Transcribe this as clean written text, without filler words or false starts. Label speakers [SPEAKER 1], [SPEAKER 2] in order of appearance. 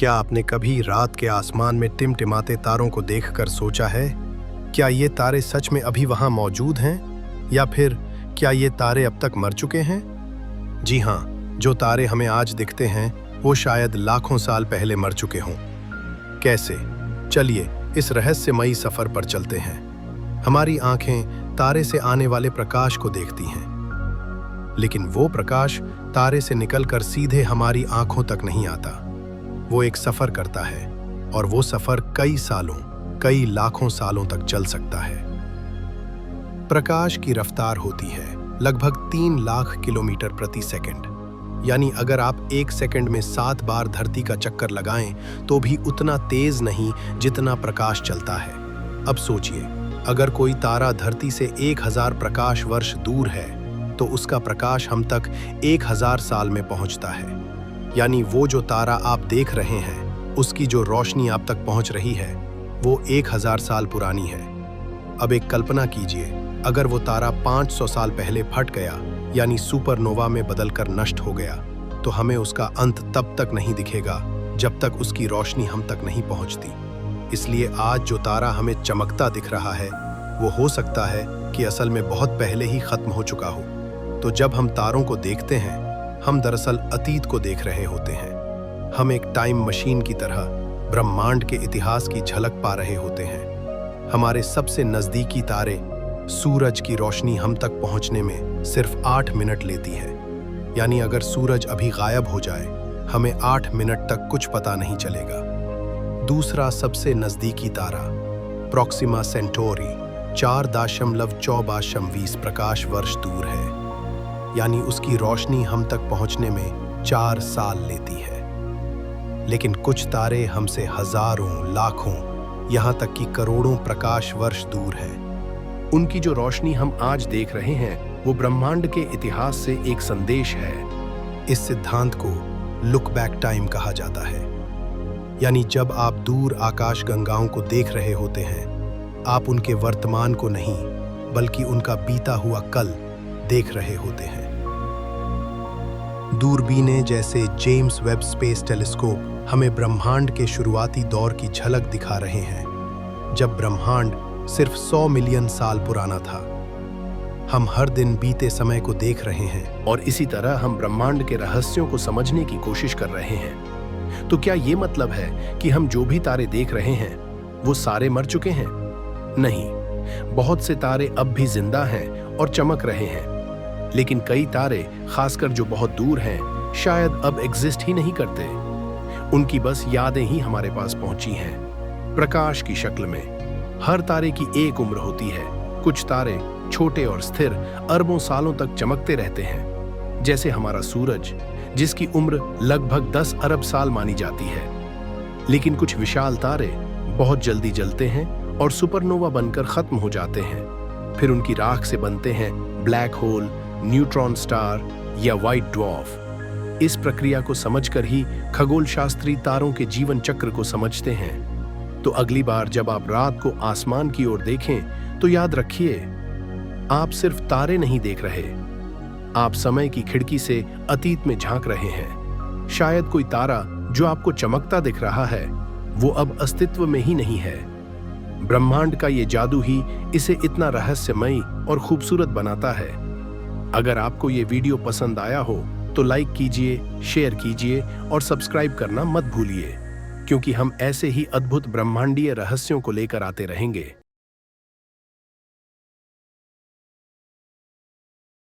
[SPEAKER 1] क्या आपने कभी रात के आसमान में टिमटिमाते तारों को देखकर सोचा है, क्या ये तारे सच में अभी वहां मौजूद हैं? या फिर क्या ये तारे अब तक मर चुके हैं? जी हाँ, जो तारे हमें आज दिखते हैं वो शायद लाखों साल पहले मर चुके हों। कैसे? चलिए इस रहस्यमयी सफर पर चलते हैं। हमारी आंखें तारे से आने वाले प्रकाश को देखती हैं, लेकिन वो प्रकाश तारे से निकलकर सीधे हमारी आंखों तक नहीं आता। वो एक सफर करता है और वो सफर कई सालों, कई लाखों सालों तक चल सकता है। प्रकाश की रफ्तार होती है लगभग 3 लाख किलोमीटर प्रति सेकंड। यानी अगर आप 1 सेकंड में 7 बार धरती का चक्कर लगाएं तो भी उतना तेज नहीं जितना प्रकाश चलता है। अब सोचिए, अगर कोई तारा धरती से 1000 प्रकाश वर्ष दूर है तो उसका प्रकाश हम तक 1000 साल में पहुंचता है। यानी वो जो तारा आप देख रहे हैं, उसकी जो रोशनी आप तक पहुंच रही है वो 1000 साल पुरानी है। अब एक कल्पना कीजिए, अगर वो तारा 500 साल पहले फट गया यानी सुपरनोवा में बदलकर नष्ट हो गया, तो हमें उसका अंत तब तक नहीं दिखेगा जब तक उसकी रोशनी हम तक नहीं पहुंचती। इसलिए आज जो तारा हमें चमकता दिख रहा है वो हो सकता है कि असल में बहुत पहले ही खत्म हो चुका हो। तो जब हम तारों को देखते हैं, हम दरअसल अतीत को देख रहे होते हैं। हम एक टाइम मशीन की तरह ब्रह्मांड के इतिहास की झलक पा रहे होते हैं। हमारे सबसे नजदीकी तारे सूरज की रोशनी हम तक पहुंचने में सिर्फ 8 मिनट लेती है। यानी अगर सूरज अभी गायब हो जाए, हमें 8 मिनट तक कुछ पता नहीं चलेगा। दूसरा सबसे नजदीकी तारा प्रोक्सिमा सेंटोरी 4.24 प्रकाश वर्ष दूर है। यानी उसकी रोशनी हम तक पहुंचने में 4 साल लेती है। लेकिन कुछ तारे हमसे हजारों, लाखों, यहां तक कि करोड़ों प्रकाश वर्ष दूर है। उनकी जो रोशनी हम आज देख रहे हैं वो ब्रह्मांड के इतिहास से एक संदेश है। इस सिद्धांत को लुक बैक टाइम कहा जाता है। यानी जब आप दूर आकाश गंगाओं को देख रहे होते हैं, आप उनके वर्तमान को नहीं बल्कि उनका बीता हुआ कल देख रहे होते हैं। दूरबीनें जैसे जेम्स वेब स्पेस टेलीस्कोप हमें ब्रह्मांड के शुरुआती दौर की झलक दिखा रहे हैं, जब ब्रह्मांड सिर्फ 100 मिलियन साल पुराना था। हम हर दिन बीते समय को देख रहे हैं और इसी तरह हम ब्रह्मांड के रहस्यों को समझने की कोशिश कर रहे हैं। तो क्या ये मतलब है कि हम जो भी तारे देख रहे हैं वो सारे मर चुके हैं? नहीं, बहुत से तारे अब भी जिंदा हैं और चमक रहे हैं। लेकिन कई तारे, खासकर जो बहुत दूर हैं, शायद अब एग्जिस्ट ही नहीं करते। उनकी बस यादें ही हमारे पास पहुंची हैं, प्रकाश की शक्ल में। हर तारे की एक उम्र होती है। कुछ तारे छोटे और स्थिर अरबों सालों तक चमकते रहते हैं, जैसे हमारा सूरज, जिसकी उम्र लगभग 10 अरब साल मानी जाती है। लेकिन कुछ विशाल तारे बहुत जल्दी जलते हैं और सुपरनोवा बनकर खत्म हो जाते हैं। फिर उनकी राख से बनते हैं ब्लैक होल, न्यूट्रॉन स्टार या व्हाइट ड्वार्फ। इस प्रक्रिया को समझकर ही खगोल शास्त्री तारों के जीवन चक्र को समझते हैं। तो अगली बार जब आप रात को आसमान की ओर देखें तो याद रखिए, आप सिर्फ तारे नहीं देख रहे, आप समय की खिड़की से अतीत में झांक रहे हैं। शायद कोई तारा जो आपको चमकता दिख रहा है वो अब अस्तित्व में ही नहीं है। ब्रह्मांड का ये जादू ही इसे इतना रहस्यमयी और खूबसूरत बनाता है। अगर आपको ये वीडियो पसंद आया हो तो लाइक कीजिए, शेयर कीजिए और सब्सक्राइब करना मत भूलिए, क्योंकि हम ऐसे ही अद्भुत ब्रह्मांडीय रहस्यों को लेकर आते रहेंगे।